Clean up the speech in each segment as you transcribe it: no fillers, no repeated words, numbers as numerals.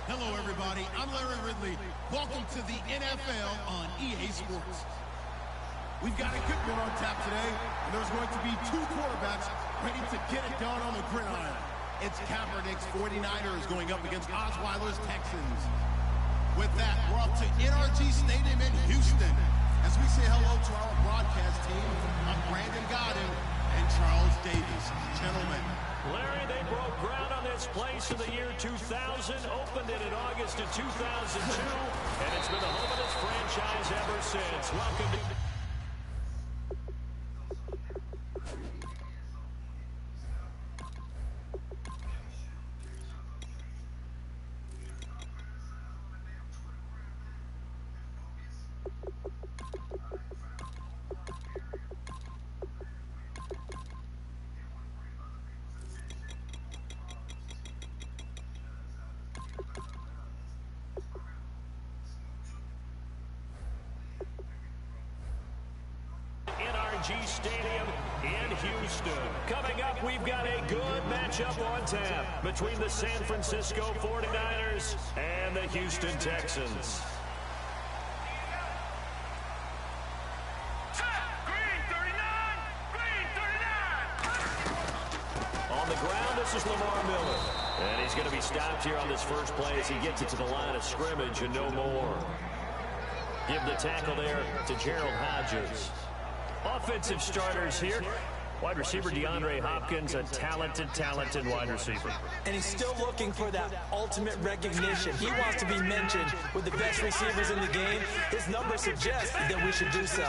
Hello, everybody. I'm Larry Ridley. Welcome to the NFL on EA Sports. We've got a good one on tap today, and there's going to be two quarterbacks ready to get it done on the gridiron. It's Kaepernick's 49ers going up against Osweiler's Texans. With that, we're off to NRG Stadium in Houston as we say hello to our broadcast team of Brandon Godden and Charles Davis. Gentlemen. Larry, they broke ground on this place in the year 2000, opened it in August of 2002, and it's been the home of this franchise ever since. Welcome to... Stadium in Houston. Coming up, we've got a good matchup on tap between the San Francisco 49ers and the Houston Texans. On the ground, this is Lamar Miller. And he's going to be stopped here on this first play as he gets it to the line of scrimmage and no more. Give the tackle there to Gerald Hodges. Offensive starters here. Wide receiver DeAndre Hopkins, a talented wide receiver. And he's still looking for that ultimate recognition. He wants to be mentioned with the best receivers in the game. His numbers suggest that we should do so.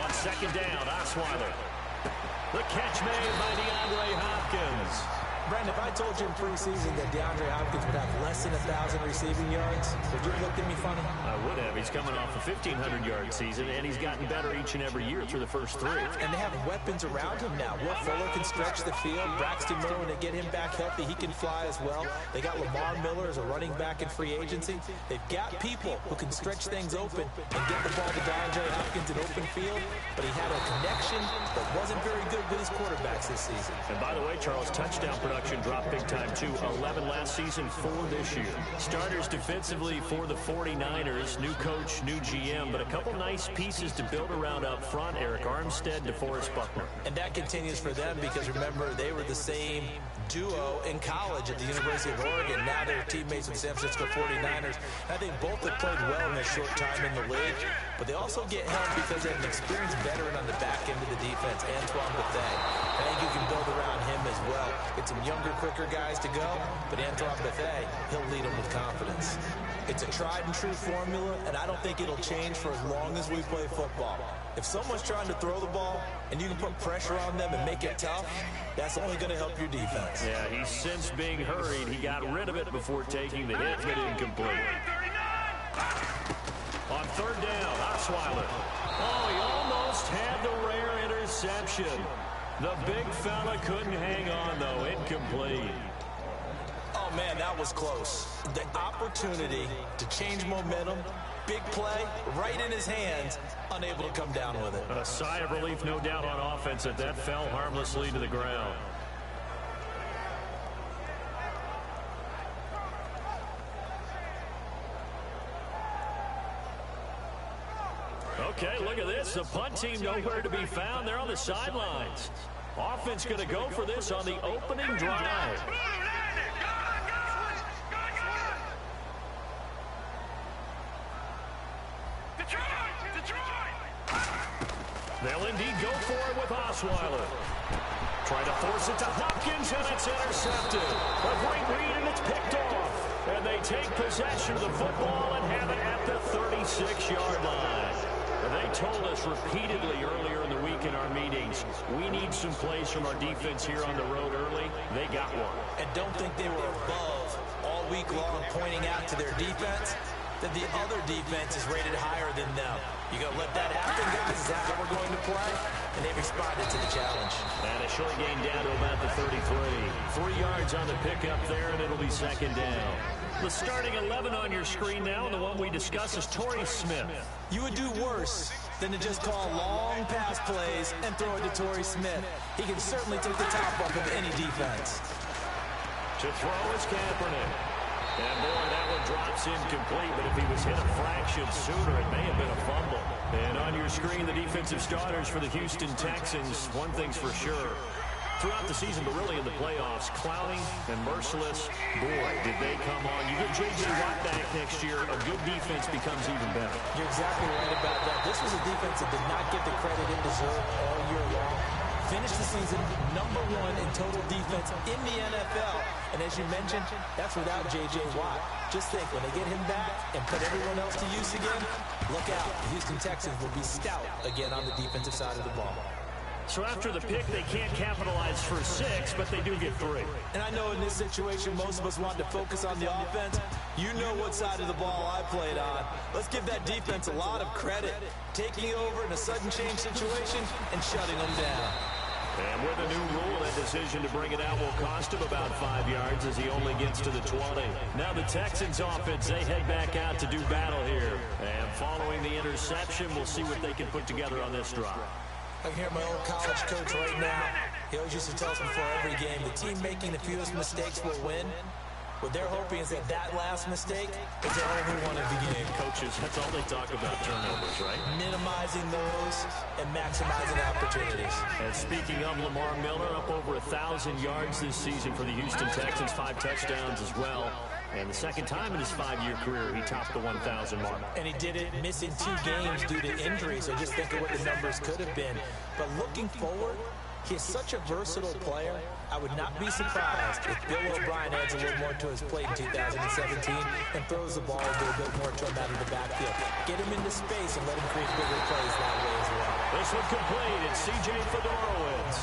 On second down, Osweiler. The catch made by DeAndre Hopkins. Brandon, if I told you in preseason that DeAndre Hopkins would have less than 1,000 receiving yards, would you have looked at me funny? I would have. He's coming off a 1,500-yard season, and he's gotten better each and every year through the first three. And they have weapons around him now. Will Fuller can stretch the field. Braxton Miller, when they get him back healthy, he can fly as well. They got Lamar Miller as a running back in free agency. They've got people who can stretch things open and get the ball to DeAndre Hopkins in open field, but he had a connection that wasn't very good with his quarterbacks this season. And by the way, Charles, touchdown production dropped big time too. 11 last season, 4 this year. Starters defensively for the 49ers. New coach, new GM, but a couple nice pieces to build around up front. Eric Armstead, DeForest Buckner. And that continues for them because, remember, they were the same duo in college at the University of Oregon. Now they're teammates with the San Francisco 49ers. I think both have played well in their short time in the league, but they also get help because they have an experienced veteran on the back end of the defense, Antoine Bethea. I think you can build around him as well. Get some younger, quicker guys to go, but Antoine Bethea, he'll lead them with confidence. It's a tried and true formula, and I don't think it'll change for as long as we play football. If someone's trying to throw the ball and you can put pressure on them and make it tough, that's only going to help your defense. Yeah, he's since being hurried. He got rid of it before taking the hit, but incomplete. On third down, Osweiler. Oh, he almost had the rare interception. The big fella couldn't hang on, though. Incomplete. Oh, man, that was close. The opportunity to change momentum, big play, right in his hands, unable to come down with it. A sigh of relief, no doubt, on offense that fell harmlessly to the ground. Okay, look at this. The punt team nowhere to be found. They're on the sidelines. Offense going to go for this on the opening drive. They'll indeed go for it with Osweiler. Try to force it to Hopkins, and it's intercepted. A great read, and it's picked off. And they take possession of the football and have it at the 36-yard line. They told us repeatedly earlier in the week in our meetings, we need some plays from our defense here on the road early. They got one. And don't think they were above all week long pointing out to their defense that the other defense is rated higher than them. You going to let that happen, guys? Is that how we're going to play? And they responded to the challenge. And a short gain down to about the 33. 3 yards on the pickup there, and it'll be second down. The starting 11 on your screen now, and the one we discuss is Torrey Smith. You would do worse than to just call long pass plays and throw it to Torrey Smith. He can certainly take the top off of any defense. To throw is Kaepernick. And boy, that one drops incomplete, but if he was hit a fraction sooner, it may have been a fumble. And on your screen, the defensive starters for the Houston Texans. One thing's for sure. Throughout the season, but really in the playoffs, Clowney and Merciless, boy, did they come on. You get J.J. Watt back next year, a good defense becomes even better. You're exactly right about that. This was a defense that did not get the credit it deserved all year long. Finished the season #1 in total defense in the NFL. And as you mentioned, that's without J.J. Watt. Just think, when they get him back and put everyone else to use again, look out. The Houston Texans will be stout again on the defensive side of the ball. So after the pick, they can't capitalize for 6, but they do get 3. And I know in this situation, most of us want to focus on the offense. You know what side of the ball I played on. Let's give that defense a lot of credit. Taking over in a sudden change situation and shutting them down. And with a new rule, that decision to bring it out will cost him about 5 yards as he only gets to the 20. Now the Texans offense, they head back out to do battle here. And following the interception, we'll see what they can put together on this drive. I can hear my old college coach right now. He always used to tell us before every game, the team making the fewest mistakes will win. What they're hoping is that that last mistake is the only one of the game. Coaches, that's all they talk about, turnovers, right? Minimizing those and maximizing opportunities. And speaking of Lamar Miller, up over 1,000 yards this season for the Houston Texans, 5 touchdowns as well. And the second time in his 5-year career, he topped the 1,000 mark. And he did it missing 2 games due to injury, so just think of what the numbers could have been. But looking forward, he's such a versatile player. I would not be surprised if Bill O'Brien adds a little more to his plate in 2017 and throws the ball a little bit more to him out of the backfield. Get him into space and let him create bigger plays that way as well. This one complete. It's C.J. Fedorowicz.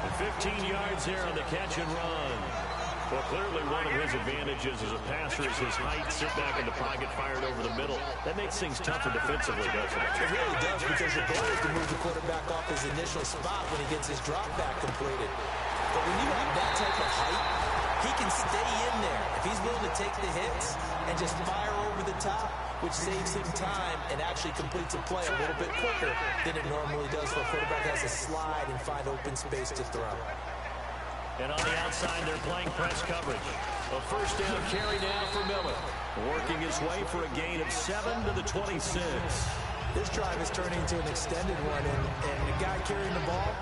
And 15 yards there on the catch and run. Well, clearly one of his advantages as a passer is his height. Sit back in the pocket, fired over the middle. That makes things tougher defensively, doesn't it? It really does, because your goal is to move the quarterback off his initial spot when he gets his drop back completed. But when you have that type of height, he can stay in there if he's willing to take the hits and just fire over the top, which saves him time and actually completes a play a little bit quicker than it normally does for a quarterback that has to slide and find open space to throw. And on the outside, they're playing press coverage. A first down carry now for Miller. Working his way for a gain of 7 to the 26. This drive is turning into an extended one, and the guy carrying the ball,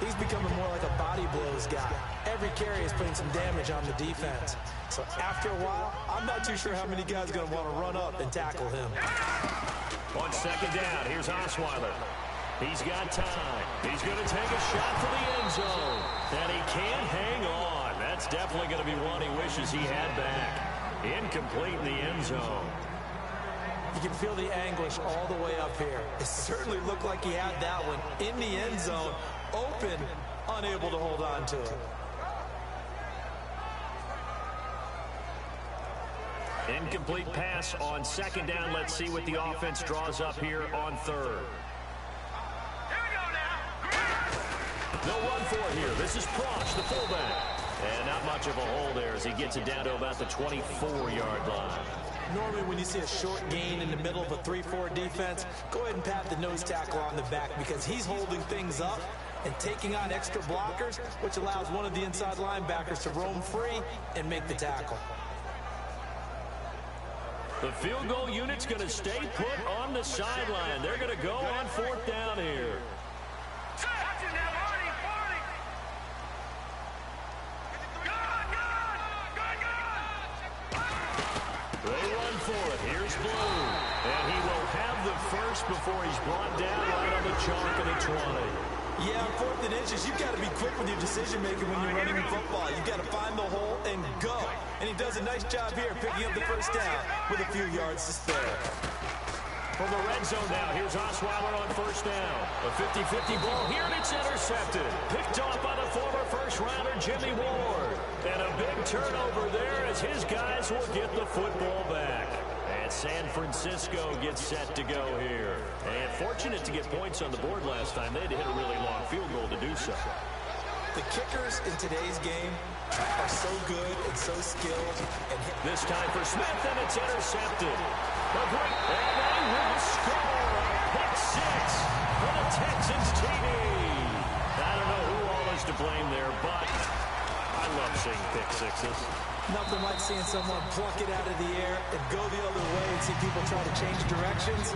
he's becoming more like a body blows guy. Every carry is putting some damage on the defense. So after a while, I'm not too sure how many guys are going to want to run up and tackle him. On second down, here's Osweiler. He's got time. He's going to take a shot for the end zone. And he can't hang on. That's definitely going to be one he wishes he had back. Incomplete in the end zone. You can feel the anguish all the way up here. It certainly looked like he had that one in the end zone, open, unable to hold on to it. Incomplete pass on second down. Let's see what the offense draws up here on third. No run for it here. This is Prosch, the fullback. And not much of a hole there as he gets it down to about the 24-yard line. Normally when you see a short gain in the middle of a 3-4 defense, go ahead and pat the nose tackle on the back, because he's holding things up and taking on extra blockers, which allows one of the inside linebackers to roam free and make the tackle. The field goal unit's going to stay put on the sideline. They're going to go on 4th down here. They run for it. Here's Blue. And he will have the first before he's brought down right on the chalk of the 20. Yeah, on 4th and inches, you've got to be quick with your decision-making when you're running the football. You've got to find the hole and go. And he does a nice job here picking up the first down with a few yards to spare. From the red zone now, here's Osweiler on 1st down. A 50-50 ball here, and it's intercepted. Picked off by the former first-rounder Jimmy Ward. And a big turnover there as his guys will get the football back. And San Francisco gets set to go here. And fortunate to get points on the board last time. They had to hit a really long field goal to do so. The kickers in today's game are so good and so skilled. And this time for Smith, and it's intercepted. And they will score a pick 6 for the Texans TD. I don't know who all is to blame there, but I love seeing pick 6s. Nothing like seeing someone pluck it out of the air and go the other way and see people try to change directions.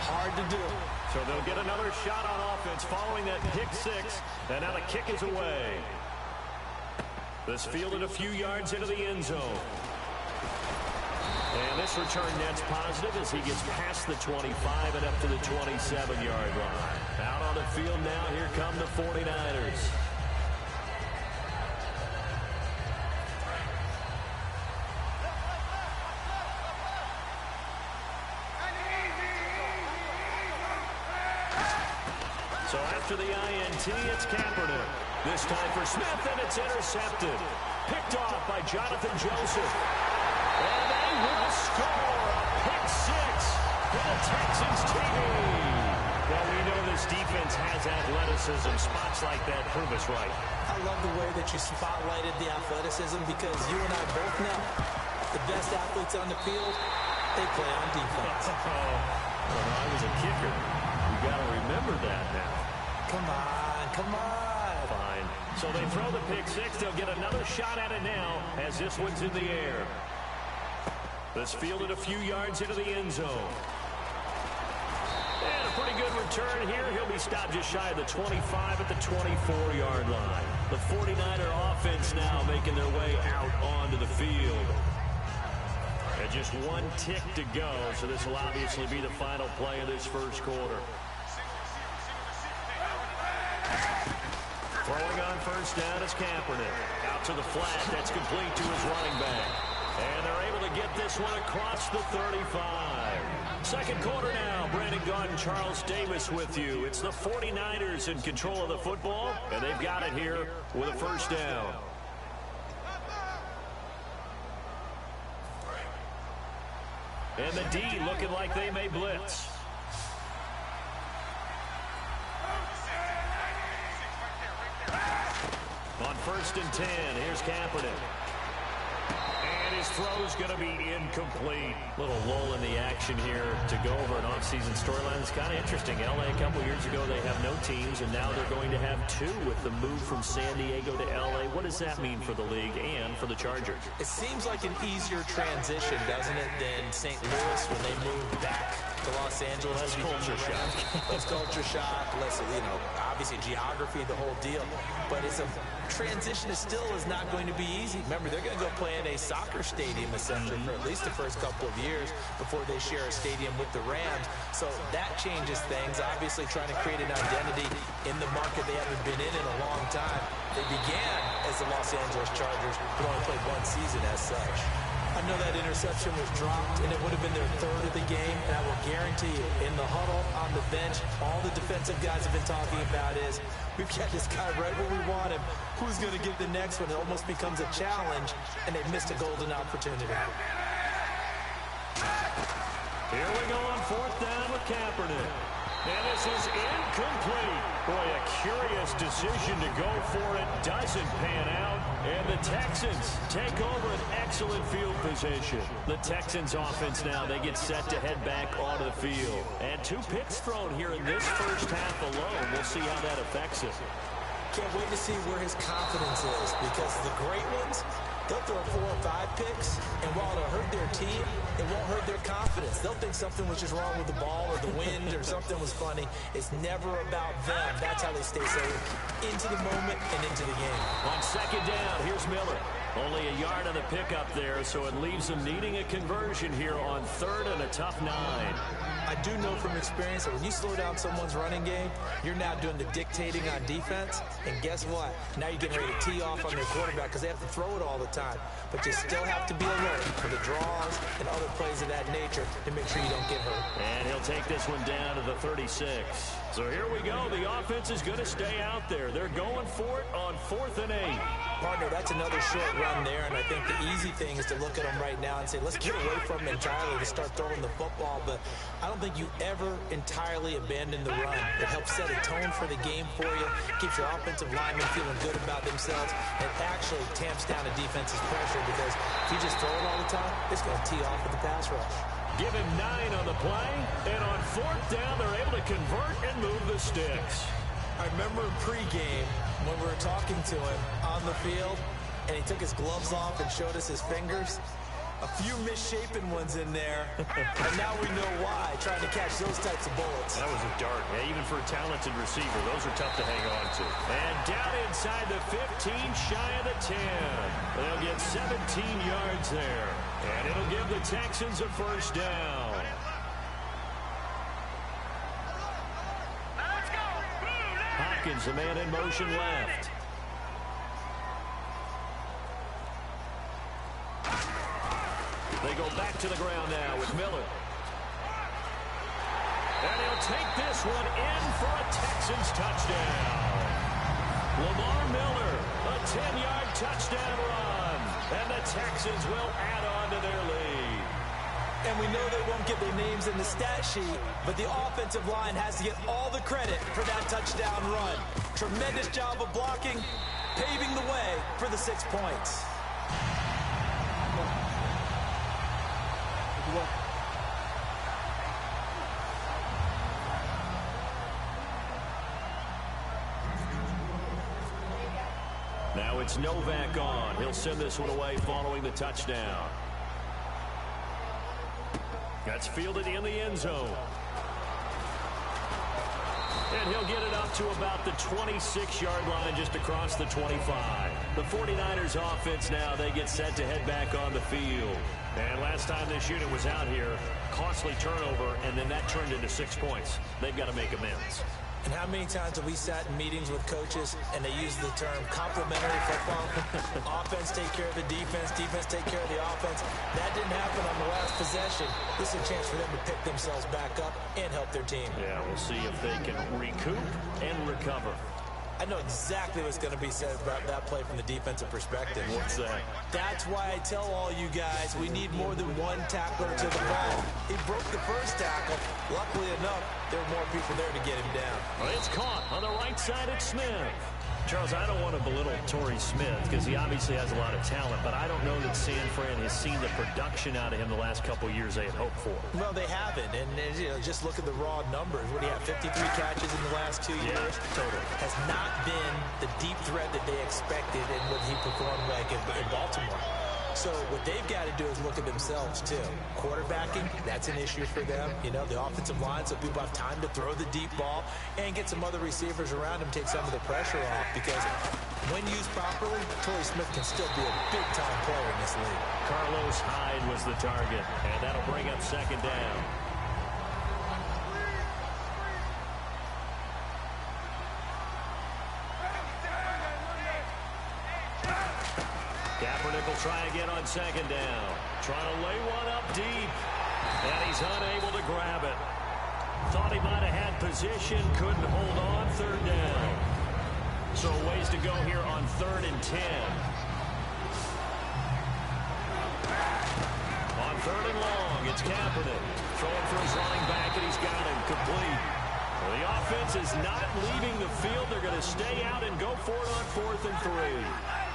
Hard to do. So they'll get another shot on offense following that pick 6, and now the kick is away. This fielded a few yards into the end zone. And this return net's positive as he gets past the 25 and up to the 27-yard line. Out on the field now, here come the 49ers. So after the INT, it's Kaepernick. This time for Smith, and it's intercepted. Picked off by Jonathan Joseph. And they will score a pick 6 for the Texans TD. Well, we know this defense has athleticism. Spots like that prove us right. I love the way that you spotlighted the athleticism because you and I both know the best athletes on the field, they play on defense. When I was a kicker, we got to remember that now. Come on, come on. Fine. So they throw the pick 6. They'll get another shot at it now as this one's in the air. This fielded a few yards into the end zone. And a pretty good return here. He'll be stopped just shy of the 25 at the 24-yard line. The 49er offense now making their way out onto the field. And just one tick to go, so this will obviously be the final play of this first quarter. Throwing on first down is Kaepernick. Out to the flat. That's complete to his running back. And they're able to get this one across the 35. Second quarter now. Brandon Gaudin, Charles Davis with you. It's the 49ers in control of the football, and they've got it here with a first down. And the D looking like they may blitz. On 1st and 10, here's Kaepernick. And his throw's going to be incomplete. Little lull in the action here to go over an offseason storyline. It's kind of interesting. LA a couple years ago, they have no teams, and now they're going to have 2 with the move from San Diego to LA. What does that mean for the league and for the Chargers? It seems like an easier transition, doesn't it, than St. Louis when they moved back to Los Angeles. Less culture shock. Less culture shock, less, obviously geography, the whole deal. But it's a transition still is not going to be easy. Remember, they're going to go play in a soccer stadium essentially for at least the first couple of years before they share a stadium with the Rams. So that changes things. Obviously trying to create an identity in the market they haven't been in a long time. They began as the Los Angeles Chargers, but only played one season as such. I know that interception was dropped, and it would have been their 3rd of the game, and I will guarantee you, in the huddle, on the bench, all the defensive guys have been talking about is, we've got this guy right where we want him. Who's going to get the next one? It almost becomes a challenge, and they've missed a golden opportunity. Here we go on 4th down with Kaepernick. And this is incomplete. Boy, a curious decision to go for it. Doesn't pan out. And the Texans take over an excellent field position. The Texans offense now, they get set to head back onto the field. And 2 picks thrown here in this first half alone. We'll see how that affects it. Can't wait to see where his confidence is, because the great ones, They'll throw 4 or 5 picks, and while it'll hurt their team, it won't hurt their confidence. They'll think something was just wrong with the ball or the wind or something was funny. It's never about them. That's how they stay so into the moment and into the game. On second down, here's Miller. Only a yard on the pickup there, so it leaves them needing a conversion here on third and a tough 9. I do know from experience that when you slow down someone's running game, you're now doing the dictating on defense. And guess what? Now you're getting ready to tee off on their quarterback because they have to throw it all the time. But you still have to be alert for the draws and other plays of that nature to make sure you don't get hurt. And he'll take this one down to the 36. So here we go. The offense is going to stay out there. They're going for it on 4th and 8. Partner, that's another short run there, and I think the easy thing is to look at them right now and say, let's get away from them entirely to start throwing the football, but I don't think you ever entirely abandon the run. It helps set a tone for the game for you, keeps your offensive linemen feeling good about themselves, and actually tamps down a defense's pressure because if you just throw it all the time, it's going to tee off with the pass rush. Give him 9 on the play, and on 4th down, they're able to convert and move the sticks. I remember in pregame when we were talking to him on the field, and he took his gloves off and showed us his fingers. A few misshapen ones in there, and now we know why, trying to catch those types of bullets. That was a dart. Yeah, even for a talented receiver, those are tough to hang on to. And down inside the 15, shy of the 10. They'll get 17 yards there, and it'll give the Texans a first down. Hopkins, the man in motion left. They go back to the ground now with Miller. And he'll take this one in for a Texans touchdown. Lamar Miller, a 10-yard touchdown run. And the Texans will add on to their lead. And we know they won't get their names in the stat sheet, but the offensive line has to get all the credit for that touchdown run. Tremendous job of blocking, paving the way for the 6 points. Now it's Novak on. He'll send this one away following the touchdown. That's fielded in the end zone. And he'll get it up to about the 26-yard line, just across the 25. The 49ers offense now, they get set to head back on the field. And last time this unit was out here, costly turnover, and then that turned into 6 points. They've got to make amends. And how many times have we sat in meetings with coaches and they use the term complementary football? Offense take care of the defense, defense take care of the offense. That didn't happen on the last possession. This is a chance for them to pick themselves back up and help their team. Yeah, we'll see if they can recoup and recover. I know exactly what's going to be said about that play from the defensive perspective. What's that? That's why I tell all you guys we need more than one tackler to the ball. He broke the first tackle. Luckily enough, there were more people there to get him down. Well, it's caught on the right side at Smith. Charles, I don't want to belittle Torrey Smith because he obviously has a lot of talent, but I don't know that San Fran has seen the production out of him the last couple of years they had hoped for. Well, they haven't, and you know, just look at the raw numbers. What do you have, 53 catches in the last 2 years? Total. Has not been the deep threat that they expected and what he performed like in Baltimore. So what they've got to do is look at themselves, too. Quarterbacking, that's an issue for them. You know, the offensive line, so people have time to throw the deep ball and get some other receivers around him, take some of the pressure off, because when used properly, Torrey Smith can still be a big-time player in this league. Carlos Hyde was the target, and that'll bring up second down. Kaepernick will try again on second down. Trying to lay one up deep. And he's unable to grab it. Thought he might have had position. Couldn't hold on. Third down. So a ways to go here on 3rd and 10. On 3rd and long, it's Kaepernick. Throwing for his running back, and he's got him complete. Well, the offense is not leaving the field. They're going to stay out and go for it on 4th and 3.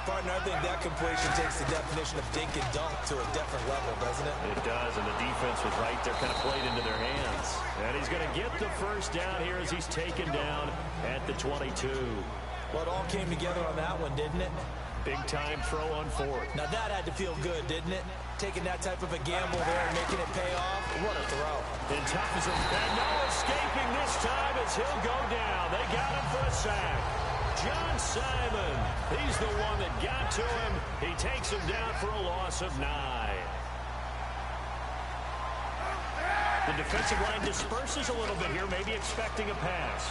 Partner, I think that completion takes the definition of dink and dunk to a different level, doesn't it? It does, and the defense was right there, kind of played into their hands. And he's going to get the first down here as he's taken down at the 22. Well, it all came together on that one, didn't it? Big-time throw on fourth. Now that had to feel good, didn't it? Taking that type of a gamble there and making it pay off. What a throw. And tough as and no escaping this time as he'll go down. They got him for a sack. John Simon, he's the one that got to him. He takes him down for a loss of 9. The defensive line disperses a little bit here, maybe expecting a pass.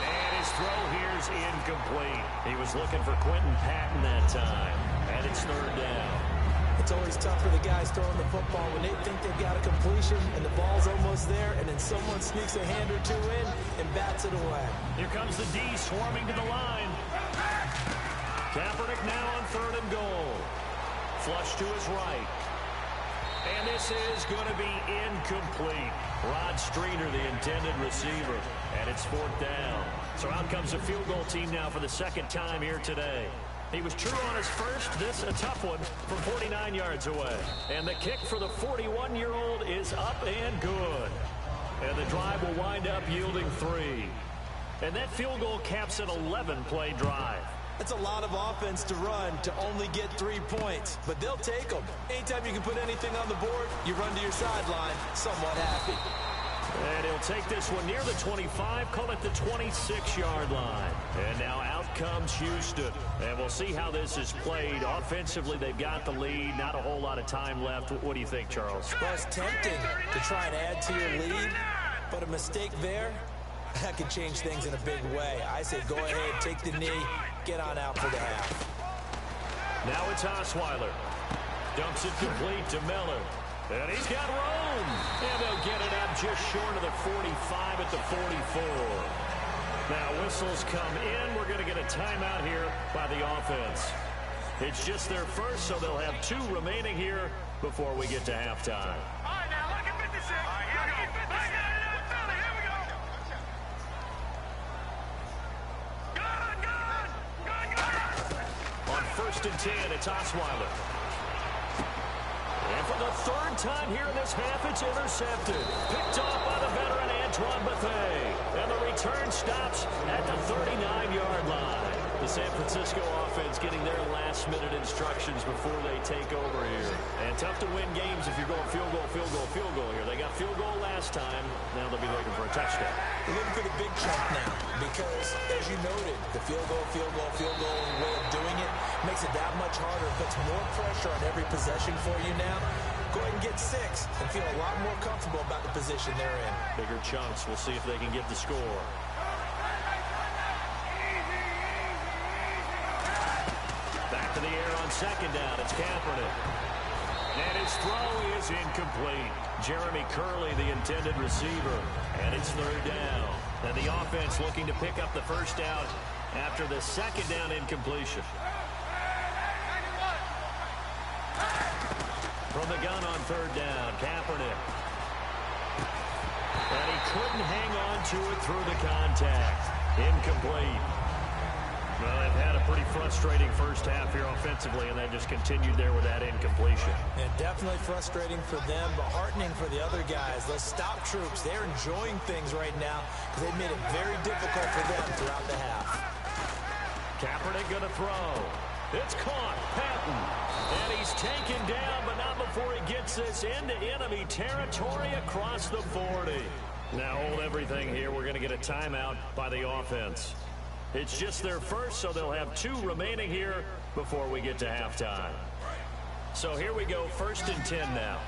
And his throw here's incomplete. He was looking for Quentin Patton that time. And it's 3rd down. It's always tough for the guys throwing the football when they think they've got a completion and the ball's almost there, and then someone sneaks a hand or two in and bats it away. Here comes the D swarming to the line. Kaepernick now on 3rd and goal. Flush to his right. And this is going to be incomplete. Rod Streeter, the intended receiver. And it's 4th down. So out comes the field goal team now for the 2nd time here today. He was true on his first. This a tough one from 49 yards away. And the kick for the 41-year-old is up and good. And the drive will wind up yielding 3. And that field goal caps an 11-play drive. That's a lot of offense to run to only get 3 points, but they'll take them. Anytime you can put anything on the board, you run to your sideline somewhat happy. And he'll take this one near the 25, call it the 26-yard line. And now out comes Houston. And we'll see how this is played. Offensively, they've got the lead. Not a whole lot of time left. What do you think, Charles? Well, it's tempting to try and add to your lead, but a mistake there, that could change things in a big way. I say go ahead, take the knee, get on out for the half. Now it's Osweiler. Dumps it complete to Miller. And he's got room. And they'll get it up just short of the 45 at the 44. Now whistles come in. We're going to get a timeout here by the offense. It's just their first, so they'll have 2 remaining here before we get to halftime. All right, now look at 56. All right, here we go. Here we go. Good. On 1st and 10, it's Osweiler. And for the 3rd time here in this half, it's intercepted. Picked off by the veteran Antoine Bethea. And the return stops at the 39-yard line. The San Francisco offense getting their last-minute instructions before they take over here. And tough to win games if you're going field goal here. They got field goal last time. Now they'll be looking for a touchdown. They're looking for the big chunk now because, as you noted, the field goal way of doing it makes it that much harder. It puts more pressure on every possession for you now. Go ahead and get 6 and feel a lot more comfortable about the position they're in. Bigger chunks. We'll see if they can get the score. Back to the air on 2nd down. It's Kaepernick. And his throw is incomplete. Jeremy Curley, the intended receiver. And it's 3rd down. And the offense looking to pick up the 1st down after the 2nd down incompletion. From the gun on 3rd down, Kaepernick. And he couldn't hang on to it through the contact. Incomplete. Well, they've had a pretty frustrating first half here offensively, and they just continued there with that incompletion. And definitely frustrating for them, but heartening for the other guys. Those stop troops, they're enjoying things right now because they've made it very difficult for them throughout the half. Kaepernick going to throw. It's caught. Patton. And he's taken down, but not before he gets this into enemy territory across the 40. Now hold everything here. We're going to get a timeout by the offense. It's just their first, so they'll have 2 remaining here before we get to halftime. So here we go, 1st and 10 now.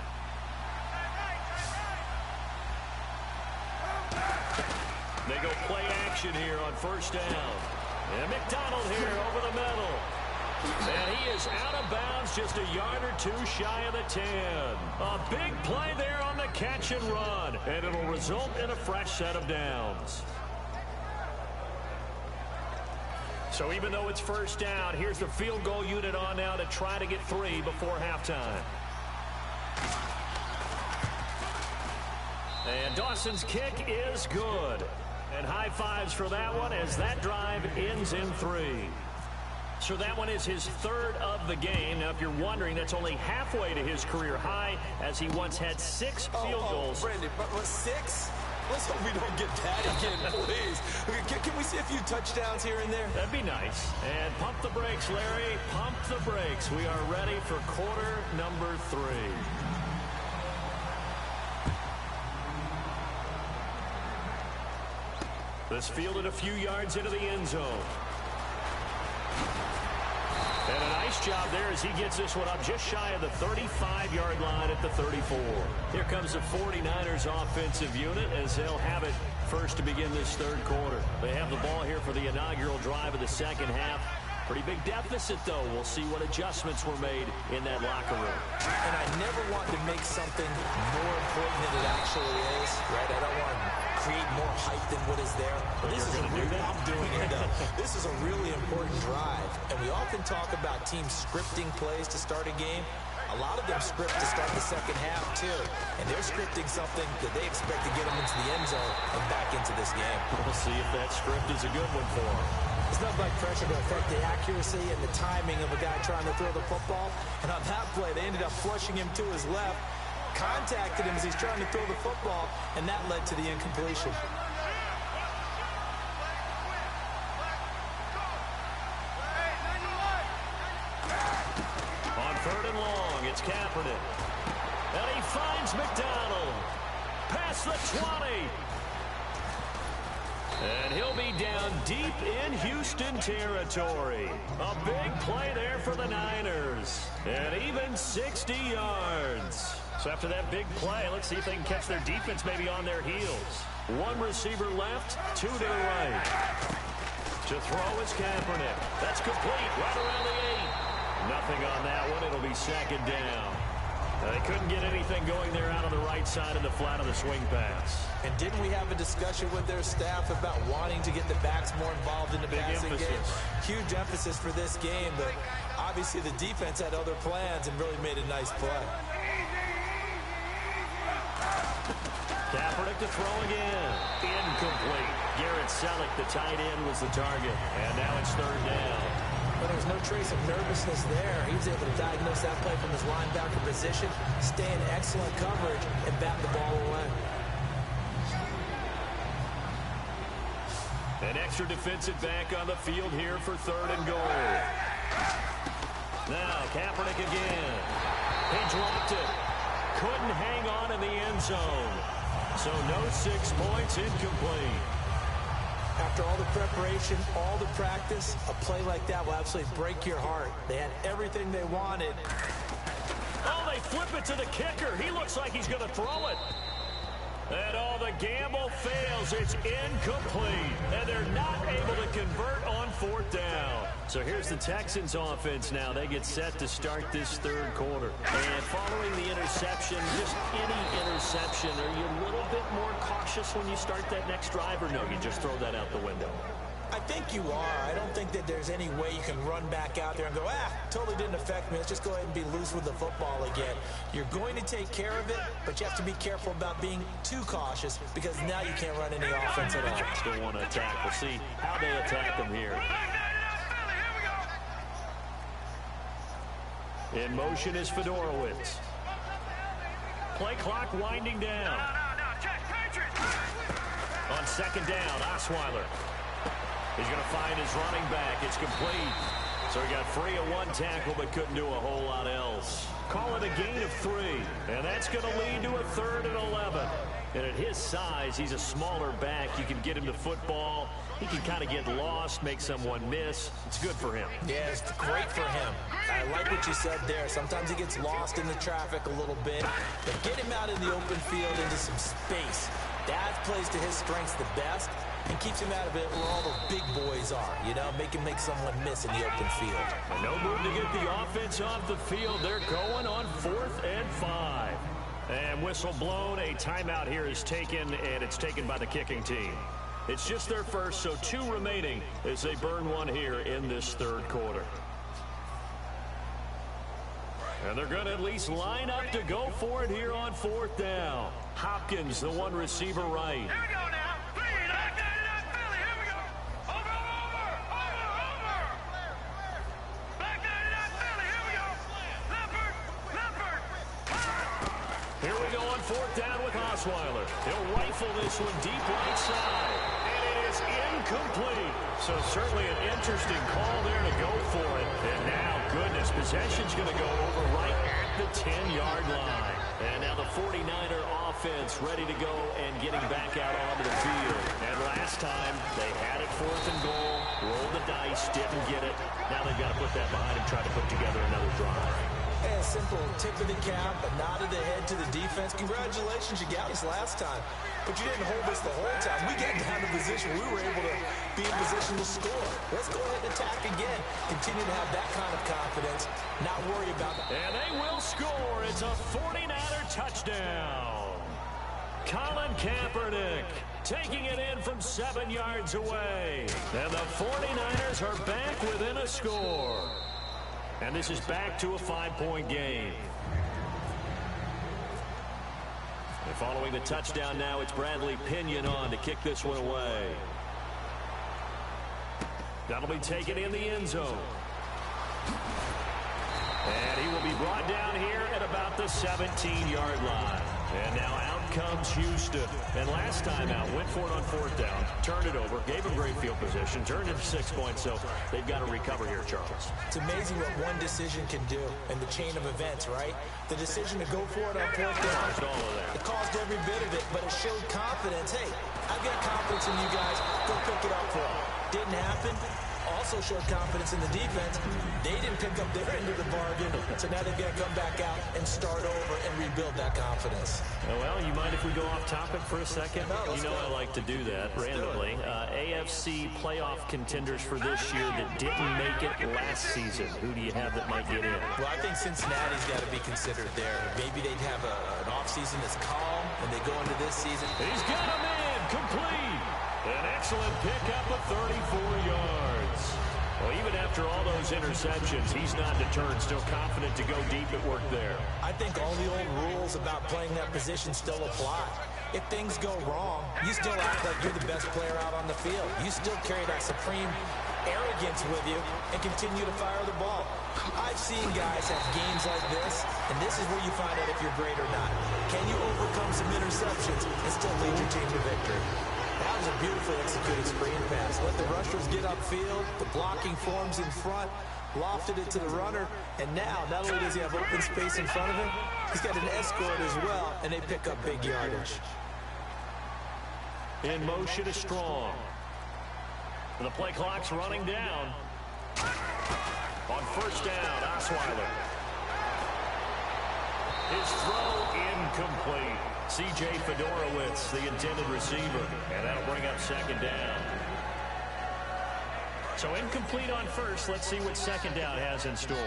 They go play action here on 1st down. And McDonald here over the middle. And he is out of bounds just a yard or 2 shy of the 10. A big play there on the catch and run. And it'll result in a fresh set of downs. So even though it's 1st down, here's the field goal unit on now to try to get 3 before halftime. And Dawson's kick is good. And high fives for that one as that drive ends in 3. So that one is his 3rd of the game. Now, if you're wondering, that's only halfway to his career high as he once had 6 field goals. Brandon, but was 6? Let's hope we don't get that again, please. Can we see a few touchdowns here and there? That'd be nice. And pump the brakes, Larry. Pump the brakes. We are ready for quarter number 3. This fielded a few yards into the end zone. And a nice job there as he gets this one up just shy of the 35-yard line at the 34. Here comes the 49ers offensive unit as they'll have it first to begin this third quarter. They have the ball here for the inaugural drive of the second half. Pretty big deficit, though. We'll see what adjustments were made in that locker room. And I never want to make something more important than it actually is, right? I don't want to create more hype than what is there. But this is a really, I'm doing it, though. This is a really important drive. And we often talk about teams scripting plays to start a game. A lot of them script to start the second half, too. And they're scripting something that they expect to get them into the end zone and back into this game. We'll see if that script is a good one for them. It's not like pressure to affect the accuracy and the timing of a guy trying to throw the football. And on that play, they ended up flushing him to his left, contacted him as he's trying to throw the football, and that led to the incompletion. On 3rd and long, it's Kaepernick. And he finds McDonald. Past the 20. And he'll be down deep in Houston territory. A big play there for the Niners. And even 60 yards. So after that big play, let's see if they can catch their defense maybe on their heels. 1 receiver left, 2 to the right. To throw is Kaepernick. That's complete right around the 8. Nothing on that one. It'll be second down. They couldn't get anything going there out on the right side of the flat of the swing pass. And didn't we have a discussion with their staff about wanting to get the backs more involved in the passing game? Huge emphasis for this game, but obviously the defense had other plans and really made a nice play. Kaepernick to throw again. Incomplete. Garrett Selleck, the tight end, was the target. And now it's 3rd down. But there was no trace of nervousness there. He was able to diagnose that play from his linebacker position, stay in excellent coverage, and bat the ball away. An extra defensive back on the field here for 3rd and goal. Now Kaepernick again. He dropped it. Couldn't hang on in the end zone. So no 6 points, incomplete. After all the preparation, all the practice, a play like that will absolutely break your heart. They had everything they wanted. Oh, they flip it to the kicker. He looks like he's going to throw it. And all the gamble fails. It's incomplete. And they're not able to convert on 4th down. So here's the Texans offense now. They get set to start this 3rd quarter. And following the interception, just any interception, are you a little bit more cautious when you start that next drive, or no, you just throw that out the window? I think you are. I don't think that there's any way you can run back out there and go, totally didn't affect me. Let's just go ahead and be loose with the football again. You're going to take care of it, but you have to be careful about being too cautious because now you can't run any offense at all. Still want to attack. We'll see how they attack them here. In motion is Fedorowicz. Play clock winding down. On 2nd down, Osweiler. He's going to find his running back. It's complete. So he got free of 1 tackle but couldn't do a whole lot else. Call it a gain of 3. And that's going to lead to a 3rd and 11. And at his size, he's a smaller back. You can get him the football. He can kind of get lost, make someone miss. It's good for him. Yeah, it's great for him. I like what you said there. Sometimes he gets lost in the traffic a little bit. But get him out in the open field into some space. That plays to his strengths the best and keeps him out of it where all the big boys are. You know, make him make someone miss in the open field. And no move to get the offense off the field. They're going on 4th and 5. And whistle blown. A timeout here is taken, and it's taken by the kicking team. It's just their first, so 2 remaining as they burn 1 here in this 3rd quarter. And they're going to at least line up to go for it here on 4th down. Hopkins, the 1 receiver right. Here we go now. 3, Philly. Here we go. Over. Back 99 Philly. Here we go. Leopard. Here we go on 4th down with Hopkins. Osweiler. He'll rifle this one deep right side. And it is incomplete. So certainly an interesting call there to go for it. And now, goodness, possession's going to go over right at the 10-yard line. And now the 49er offense ready to go and getting back out onto the field. And last time, they had it 4th and goal, rolled the dice, didn't get it. Now they've got to put that behind and try to put together another drive. A simple tip of the cap, a nod of the head to the defense. Congratulations, you got us last time. But you didn't hold us the whole time. We got down to position. We were able to be in position to score. Let's go ahead and attack again. Continue to have that kind of confidence. Not worry about it. And they will score. It's a 49er touchdown. Colin Kaepernick taking it in from 7 yards away. And the 49ers are back within a score. And this is back to a 5-point game. And following the touchdown now, it's Bradley Pinion on to kick this one away. That'll be taken in the end zone. And he will be brought down here at about the 17-yard line. And now out comes Houston. And last time out, went for it on 4th down, turned it over, gave him great field position, turned it 6 points, so they've got to recover here, Charles. It's amazing what one decision can do in the chain of events, right? The decision to go for it on 4th down, it caused every bit of it, but it showed confidence. Hey, I've got confidence in you guys. Go pick it up for them. Didn't happen. Also showed confidence in the defense. They didn't pick up their end of the bargain, so now they've got to come back out and start over and rebuild that confidence. Well, you mind if we go off topic for a second? No, you know I like to do that randomly. AFC playoff contenders for this year that didn't make it last season. Who do you have that might get in? Well, I think Cincinnati's got to be considered there. Maybe they'd have an offseason that's calm, and they go into this season. He's got him in, complete. An excellent pickup of 34 yards. Well, even after all those interceptions, he's not deterred, still confident to go deep at work there. I think all the old rules about playing that position still apply. If things go wrong, you still act like you're the best player out on the field. You still carry that supreme arrogance with you and continue to fire the ball. I've seen guys have games like this, and this is where you find out if you're great or not. Can you overcome some interceptions and still lead your team to victory? That was a beautifully executed screen pass. Let the rushers get upfield. The blocking forms in front. Lofted it to the runner. And now, not only does he have open space in front of him, he's got an escort as well, and they pick up big yardage. In motion is Strong. The play clock's running down. On 1st down, Osweiler. His throw incomplete. C.J. Fedorowicz, the intended receiver, and that'll bring up 2nd down. So incomplete on 1st. Let's see what 2nd down has in store.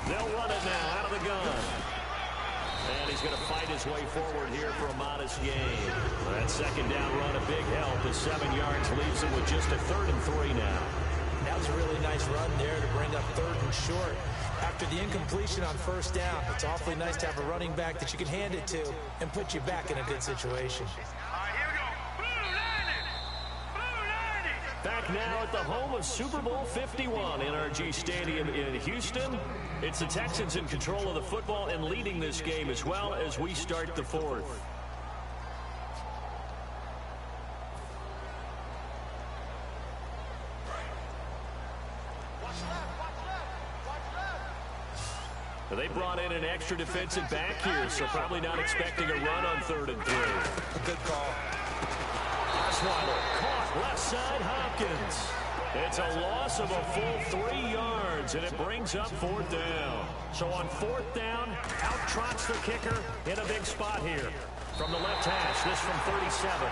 They'll run it now out of the gun. And he's going to fight his way forward here for a modest gain. That 2nd down run, a big help. His 7 yards leaves him with just a 3rd and 3 now. That was a really nice run there to bring up 3rd and short. After the incompletion on 1st down, it's awfully nice to have a running back that you can hand it to and put you back in a good situation. All right, here we go. Blue 90. Back now at the home of Super Bowl 51, NRG Stadium in Houston. It's the Texans in control of the football and leading this game as well as we start the 4th. They brought in an extra defensive back here, so probably not expecting a run on 3rd and 3. A good call. Osweiler caught left side Hopkins. It's a loss of a full 3 yards, and it brings up 4th down. So on 4th down, out trots the kicker in a big spot here. From the left hash, this from 37.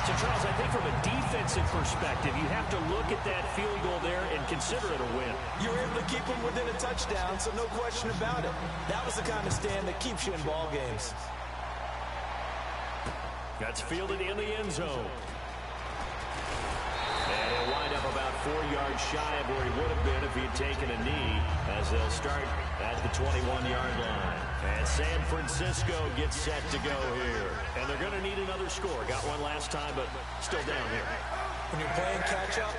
So, Charles, I think from a defensive perspective, you have to look at that field goal there and consider it a win. You were able to keep them within a touchdown, so no question about it. That was the kind of stand that keeps you in ball games. That's fielded in the end zone. And he'll wind up about 4 yards shy of where he would have been if he had taken a knee, as they'll start at the 21-yard line. And San Francisco gets set to go here. And they're going to need another score. Got one last time, but still down here. When you're playing catch-up,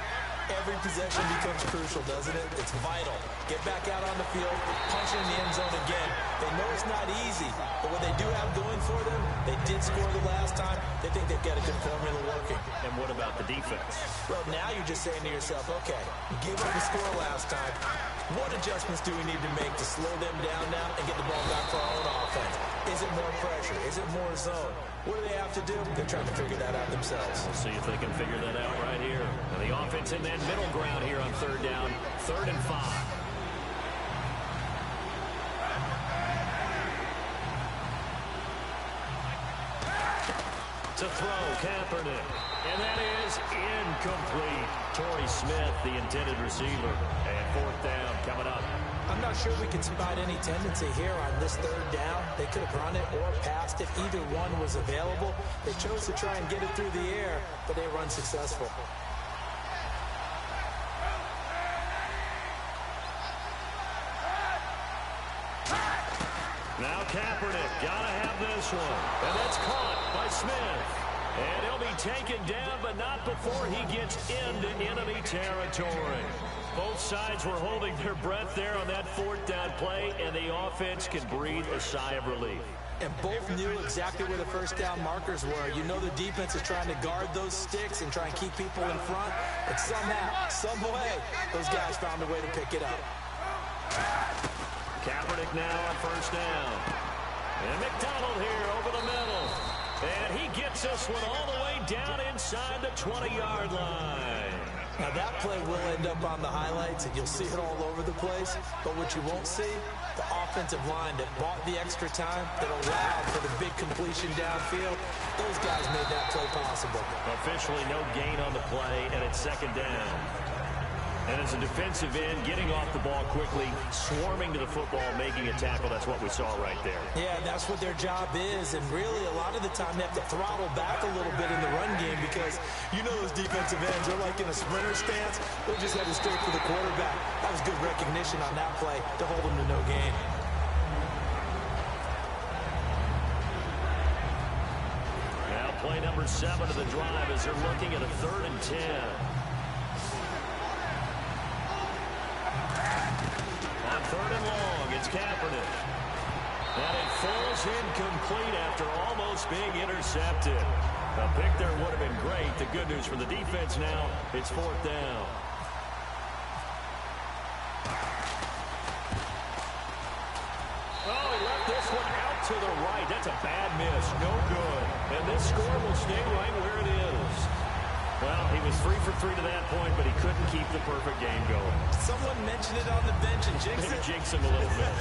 Every possession becomes crucial, doesn't it? It's vital. Get back out on the field, punch it in the end zone again. They know it's not easy, but what they do have going for them, they did score the last time. They think they've got a good formula working. And what about the defense? Well, now you're just saying to yourself, okay, gave up the score last time. What adjustments do we need to make to slow them down now and get the ball back for our own offense? Is it more pressure? Is it more zone? What do they have to do? They're trying to figure that out themselves. We'll see if they can figure that out right here. And the offense in that middle ground here on third down, 3rd and 5. To throw, Kaepernick. And that is incomplete. Torrey Smith, the intended receiver. And 4th down coming up. I'm not sure we can spot any tendency here on this 3rd down. They could have run it or passed if either one was available. They chose to try and get it through the air, but they were unsuccessful. Now Kaepernick, gotta have this one. And that's caught by Smith. And he'll be taken down, but not before he gets into enemy territory. Both sides were holding their breath there on that 4th down play, and the offense can breathe a sigh of relief. And both knew exactly where the 1st down markers were. You know the defense is trying to guard those sticks and try and keep people in front. And somehow, some way, those guys found a way to pick it up. Kaepernick now on 1st down. And McDonald here over the middle. And he gets this one all the way down inside the 20-yard line. Now that play will end up on the highlights, and you'll see it all over the place. But what you won't see, the offensive line that bought the extra time, that allowed for the big completion downfield, those guys made that play possible. Officially no gain on the play, and it's 2nd down. And as a defensive end, getting off the ball quickly, swarming to the football, making a tackle, that's what we saw right there. Yeah, that's what their job is. And really, a lot of the time, they have to throttle back a little bit in the run game because you know those defensive ends are like in a sprinter stance. They're just headed straight for the quarterback. That was good recognition on that play to hold them to no gain. Now play number 7 of the drive as they're looking at a 3rd and 10. On 3rd and long, it's Kaepernick. And it falls incomplete after almost being intercepted. A pick there would have been great. The good news for the defense now, it's 4th down. Oh, he left this one out to the right. That's a bad miss. No good. And this score will stay right where it is. Well, he was 3 for 3 to that point, but he couldn't keep the perfect game going. Someone mentioned it on the bench and jinxed it. Jinx him a little bit.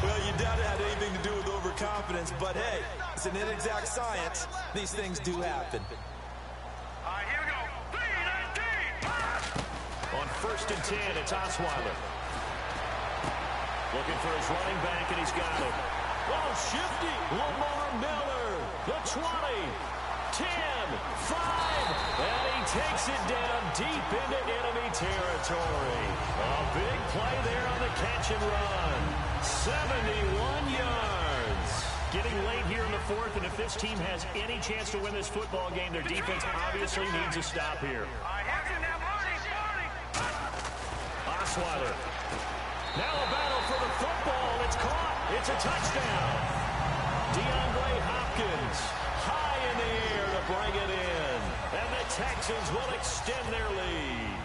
Well, you doubt it had anything to do with overconfidence, but hey, it's an inexact science. These things do happen. All right, here we go. 3-19. On 1st and 10, it's Osweiler. Looking for his running back, and he's got it. Oh, shifty. Lamar Miller. The 20. 10, 5, and he takes it down deep into enemy territory. A big play there on the catch and run. 71 yards. Getting late here in the 4th, and if this team has any chance to win this football game, their defense obviously needs a stop here. All right, here's it now, Marty. Osweiler. Now a battle for the football. It's caught. It's a touchdown. DeAndre Hopkins. High in the air to bring it in. And the Texans will extend their lead.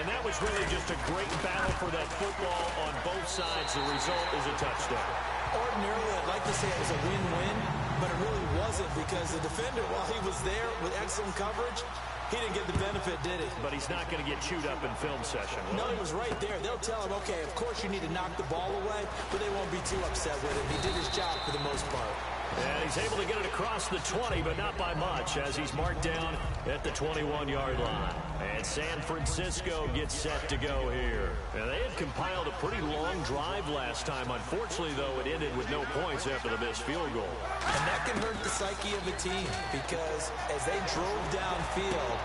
And that was really just a great battle for that football on both sides. The result is a touchdown. Ordinarily, I'd like to say it was a win-win, but it really wasn't because the defender, while he was there with excellent coverage, he didn't get the benefit, did he? But he's not going to get chewed up in film session. No, he was right there. They'll tell him, okay, of course you need to knock the ball away, but they won't be too upset with him. He did his job for the most part. And he's able to get it across the 20, but not by much, as he's marked down at the 21-yard line. And San Francisco gets set to go here. And they had compiled a pretty long drive last time. Unfortunately, though, it ended with no points after the missed field goal. And that can hurt the psyche of a team because as they drove downfield,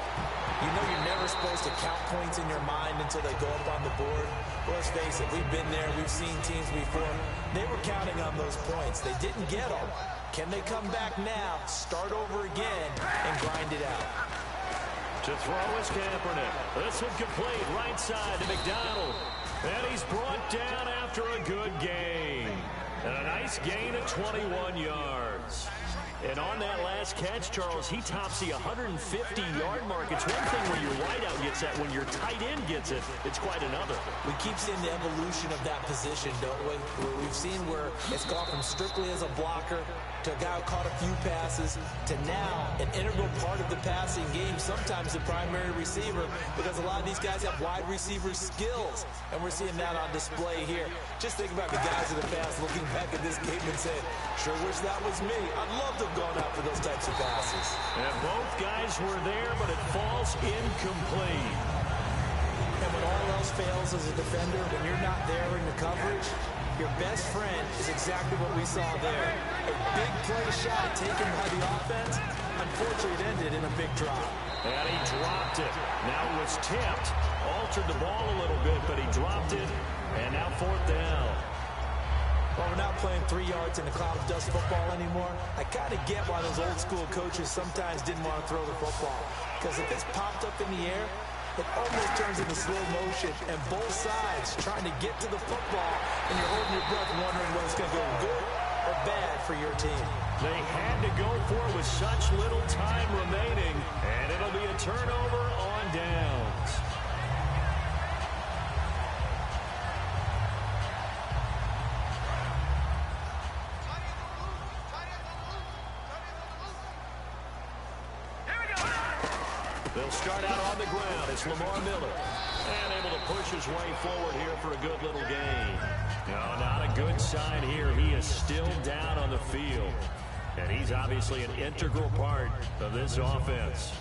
you know you're never supposed to count points in your mind until they go up on the board. Well, let's face it, we've been there, we've seen teams before. They were counting on those points. They didn't get them. Can they come back now, start over again, and grind it out? To throw is Kaepernick. This one complete right side to McDonald. And he's brought down after a good gain. And a nice gain of 21 yards. And on that last catch, Charles, he tops the 150-yard mark. It's one thing when your wideout gets that. When your tight end gets it, it's quite another. We keep seeing the evolution of that position, don't we? We've seen where it's gone from strictly as a blocker to a guy who caught a few passes to now an integral part of the passing game, sometimes the primary receiver, because a lot of these guys have wide receiver skills, and we're seeing that on display here. Just think about the guys in the past looking back at this game and saying, sure wish that was me. I'd love to have gone out for those types of passes. And both guys were there, but it falls incomplete. And when all else fails as a defender, when you're not there in the coverage, your best friend is exactly what we saw there. A big play shot taken by the offense. Unfortunately, it ended in a big drop. And he dropped it. Now it was tipped. Altered the ball a little bit, but he dropped it. And now 4th down. Well, we're not playing 3 yards in a cloud of dust football anymore. I kind of get why those old school coaches sometimes didn't want to throw the football. Because if it's popped up in the air, it almost turns into slow motion, and both sides trying to get to the football, and you're holding your breath wondering whether it's going to go good or bad for your team. They had to go for it with such little time remaining, and it'll be a turnover on downs. They'll start out on the ground. It's Lamar Miller. And able to push his way forward here for a good little gain. No, not a good sign here. He is still down on the field. And he's obviously an integral part of this offense.